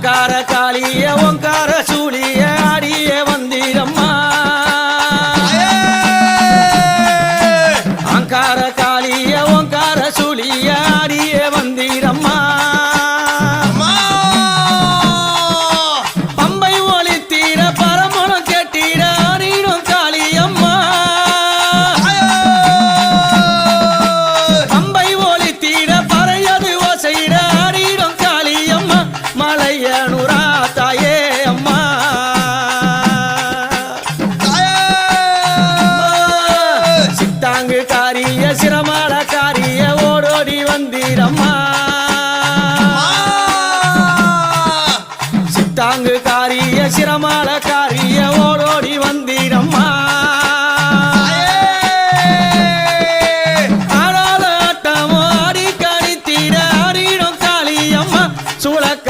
அங்கார காளிய ஓங்கார சூழிய ஆடிய வந்திரம்மா அங்கார காளிய ஓங்கார சூழிய ஆடிய வந்திரம்மா பம்பை ஒளி தீர பரமணம் கேட்டீர ஆடிடும் காளியம்மா பம்பை ஒளி தீர பறையது ஓசையிட ஆடிடும் காளியம்மா மலையனுரா தாயே அம்மா சித்தாங்கு காரிய சிரமால காரிய ஓடோடி வந்தீரம்மா சித்தாங்கு